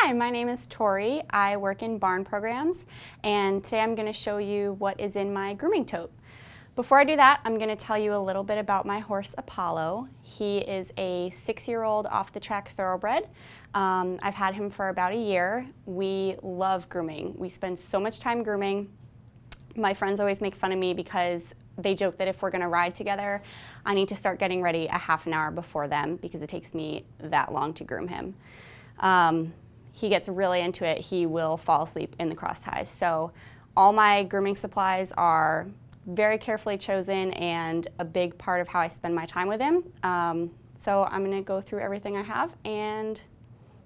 Hi, my name is Tori. I work in barn programs, and today I'm going to show you what is in my grooming tote. Before I do that, I'm going to tell you a little bit about my horse Apollo. He is a 6-year-old off-the-track thoroughbred. I've had him for about a year. We love grooming. We spend so much time grooming. My friends always make fun of me because they joke that if we're going to ride together, I need to start getting ready a half an hour before them because it takes me that long to groom him. He gets really into it. He will fall asleep in the cross ties. So all my grooming supplies are very carefully chosen and a big part of how I spend my time with him. So I'm going to go through everything I have and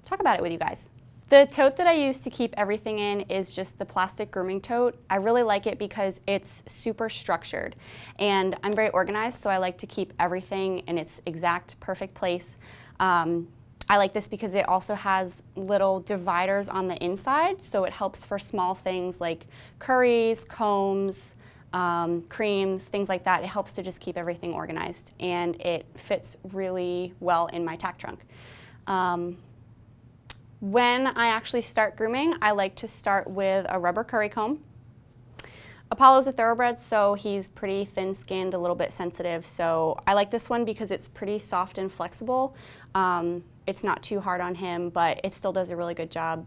talk about it with you guys. The tote that I use to keep everything in is just the plastic grooming tote. I really like it because it's super structured and I'm very organized, so I like to keep everything in its exact perfect place. I like this because it also has little dividers on the inside, so it helps for small things like curries, combs, creams, things like that. It helps to just keep everything organized, and it fits really well in my tack trunk. When I actually start grooming, I like to start with a rubber curry comb. Apollo's a thoroughbred, so he's pretty thin-skinned, a little bit sensitive, so I like this one because it's pretty soft and flexible. It's not too hard on him, but it still does a really good job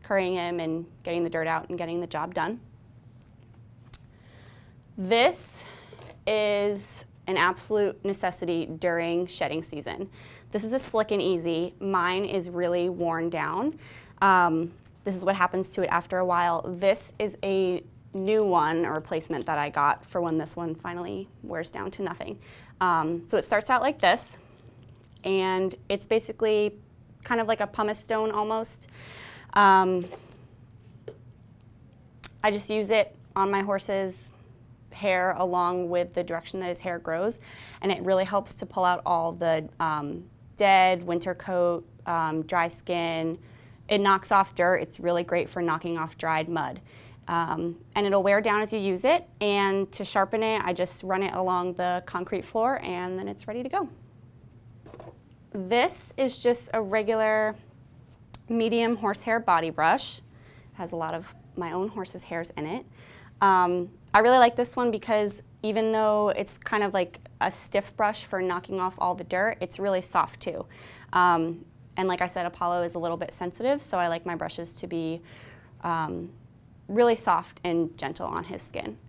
currying him and getting the dirt out and getting the job done. This is an absolute necessity during shedding season. This is a Slick and Easy. Mine is really worn down. This is what happens to it after a while. This is a new one, a replacement that I got for when this one finally wears down to nothing. So it starts out like this, and it's basically kind of like a pumice stone almost. I just use it on my horse's hair along with the direction that his hair grows, and it really helps to pull out all the dead winter coat, dry skin. It knocks off dirt. It's really great for knocking off dried mud. And it'll wear down as you use it, and to sharpen it, I just run it along the concrete floor and then it's ready to go. This is just a regular medium horsehair body brush. It has a lot of my own horse's hairs in it. I really like this one because even though it's kind of like a stiff brush for knocking off all the dirt, it's really soft too. And like I said, Apollo is a little bit sensitive, so I like my brushes to be really soft and gentle on his skin.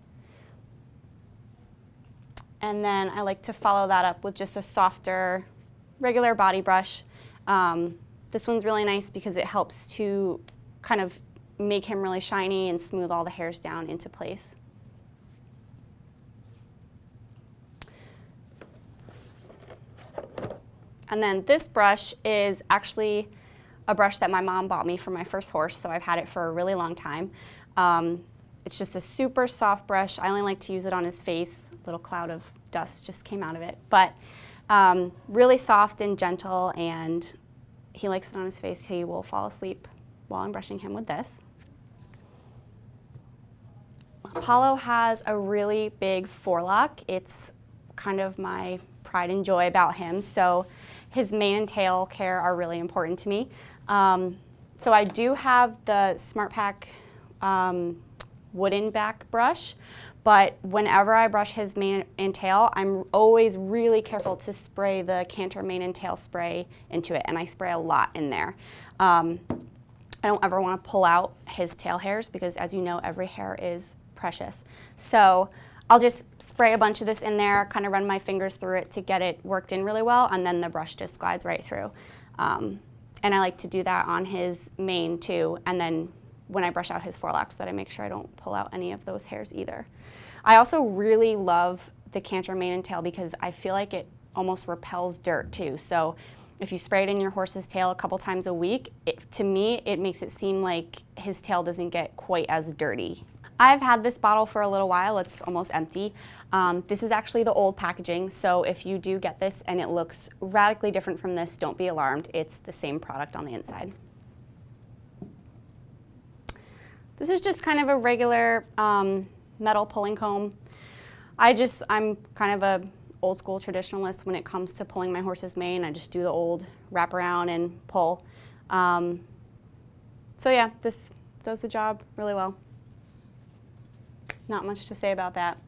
And then I like to follow that up with just a softer, regular body brush. This one's really nice because it helps to kind of make him really shiny and smooth all the hairs down into place. And then this brush is actually a brush that my mom bought me for my first horse, so I've had it for a really long time. It's just a super soft brush. I only like to use it on his face. A little cloud of dust just came out of it. But really soft and gentle, and he likes it on his face. He will fall asleep while I'm brushing him with this. Apollo has a really big forelock. It's kind of my pride and joy about him. So his mane and tail care are really important to me. So I do have the SmartPak wooden back brush, but whenever I brush his mane and tail, I'm always really careful to spray the Cantor mane and tail spray into it, and I spray a lot in there. I don't ever want to pull out his tail hairs because, as you know, every hair is precious. So I'll just spray a bunch of this in there, kind of run my fingers through it to get it worked in really well, and then the brush just glides right through. And I like to do that on his mane too, and then when I brush out his forelock so that I make sure I don't pull out any of those hairs either. I also really love the Cantor mane and tail because I feel like it almost repels dirt too. So if you spray it in your horse's tail a couple times a week, to me, it makes it seem like his tail doesn't get quite as dirty. I've had this bottle for a little while. It's almost empty. This is actually the old packaging, so if you do get this and it looks radically different from this, don't be alarmed. It's the same product on the inside. This is just kind of a regular metal pulling comb. I'm kind of a old school traditionalist when it comes to pulling my horse's mane. I just do the old wrap around and pull. So yeah, this does the job really well. Not much to say about that.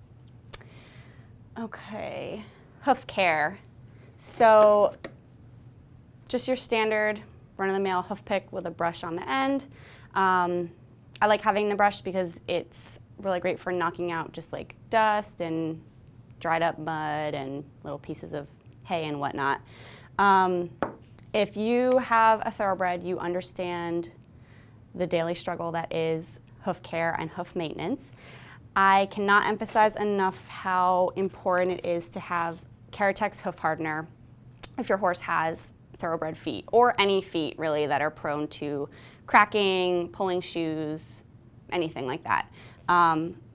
Okay, hoof care. So just your standard run-of-the-mill hoof pick with a brush on the end. I like having the brush because it's really great for knocking out just like dust and dried up mud and little pieces of hay and whatnot. If you have a thoroughbred, you understand the daily struggle that is hoof care and hoof maintenance. I cannot emphasize enough how important it is to have Keratex hoof hardener if your horse has thoroughbred feet, or any feet really that are prone to cracking, pulling shoes, anything like that.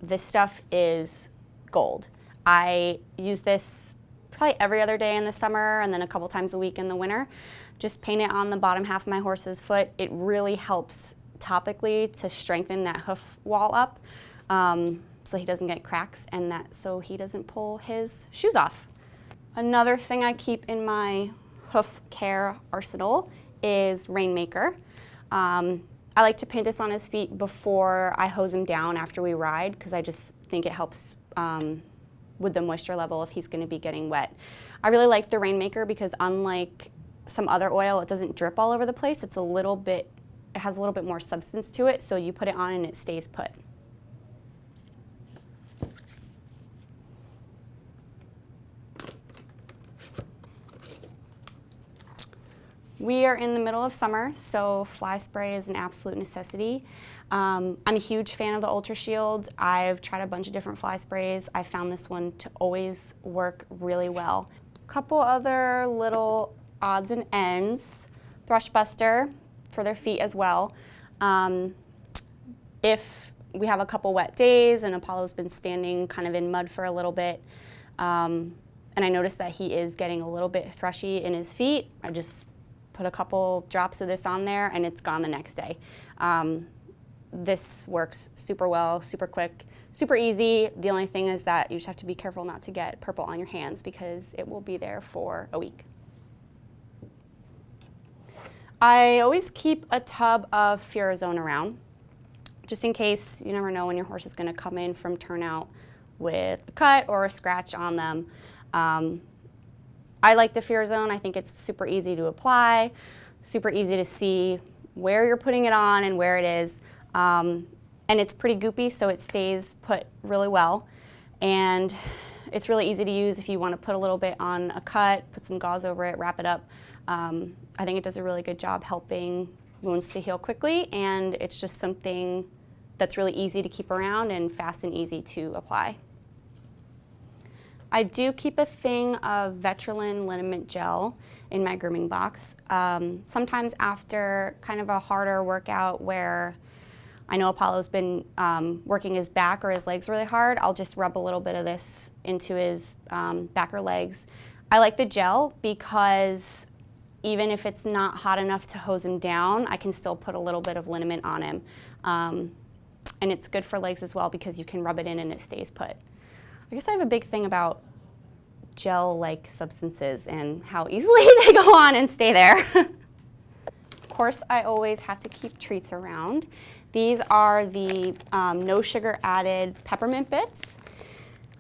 This stuff is gold. I use this probably every other day in the summer and then a couple times a week in the winter. Just paint it on the bottom half of my horse's foot. It really helps topically to strengthen that hoof wall up so he doesn't get cracks and so he doesn't pull his shoes off. Another thing I keep in my hoof care arsenal is Rainmaker. I like to paint this on his feet before I hose him down after we ride because I just think it helps with the moisture level if he's going to be getting wet. I really like the Rainmaker because unlike some other oil, it doesn't drip all over the place. It has a little bit more substance to it, so you put it on and it stays put. We are in the middle of summer, so fly spray is an absolute necessity. I'm a huge fan of the Ultra Shield. I've tried a bunch of different fly sprays. I found this one to always work really well. A couple other little odds and ends. Thrush Buster for their feet as well. If we have a couple wet days and Apollo's been standing kind of in mud for a little bit, and I notice that he is getting a little bit thrushy in his feet, I just put a couple drops of this on there and it's gone the next day. This works super well, super quick, super easy. The only thing is that you just have to be careful not to get purple on your hands because it will be there for a week. I always keep a tub of Furazone around, just in case. You never know when your horse is going to come in from turnout with a cut or a scratch on them. I like the Furazone. I think it's super easy to apply, super easy to see where you're putting it on and where it is. And it's pretty goopy, so it stays put really well. And it's really easy to use if you want to put a little bit on a cut, put some gauze over it, wrap it up. I think it does a really good job helping wounds to heal quickly, and it's just something that's really easy to keep around and fast and easy to apply. I do keep a thing of Vetrolin liniment gel in my grooming box. Sometimes after kind of a harder workout where I know Apollo's been working his back or his legs really hard, I'll just rub a little bit of this into his back or legs. I like the gel because even if it's not hot enough to hose him down, I can still put a little bit of liniment on him. And it's good for legs as well because you can rub it in and it stays put. I guess I have a big thing about gel-like substances and how easily they go on and stay there. Of course, I always have to keep treats around. These are the no sugar added peppermint bits.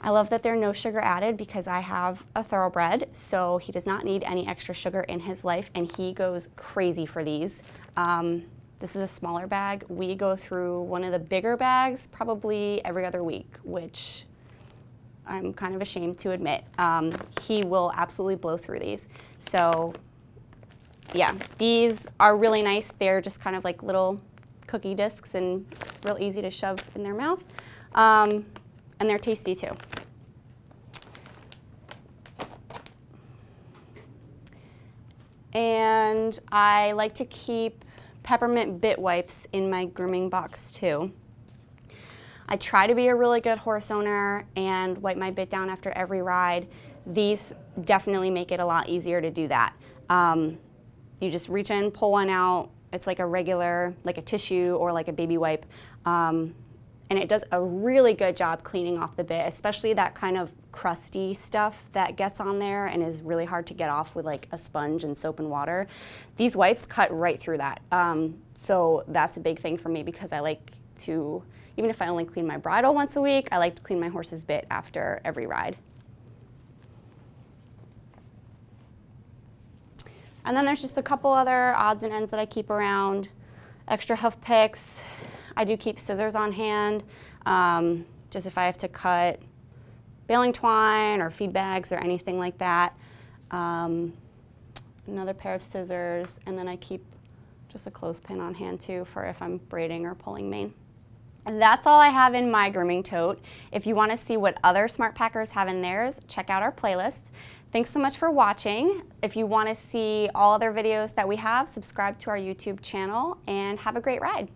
I love that they're no sugar added because I have a thoroughbred, so he does not need any extra sugar in his life, and he goes crazy for these. This is a smaller bag. We go through one of the bigger bags probably every other week, which I'm kind of ashamed to admit. He will absolutely blow through these. So yeah, these are really nice. They're just kind of like little cookie discs and real easy to shove in their mouth. And they're tasty too. And I like to keep peppermint bit wipes in my grooming box too. I try to be a really good horse owner and wipe my bit down after every ride. These definitely make it a lot easier to do that. You just reach in, pull one out. It's like a regular, like a tissue or like a baby wipe. And and it does a really good job cleaning off the bit, especially that kind of crusty stuff that gets on there and is really hard to get off with like a sponge and soap and water. These wipes cut right through that. So that's a big thing for me, because I like to, even if I only clean my bridle once a week, I like to clean my horse's bit after every ride. And then there's just a couple other odds and ends that I keep around. Extra hoof picks. I do keep scissors on hand, just if I have to cut baling twine or feed bags or anything like that. Another pair of scissors, and then I keep just a clothespin on hand too for if I'm braiding or pulling mane. And that's all I have in my grooming tote. If you want to see what other SmartPackers have in theirs, check out our playlist. Thanks so much for watching. If you want to see all other videos that we have, subscribe to our YouTube channel and have a great ride.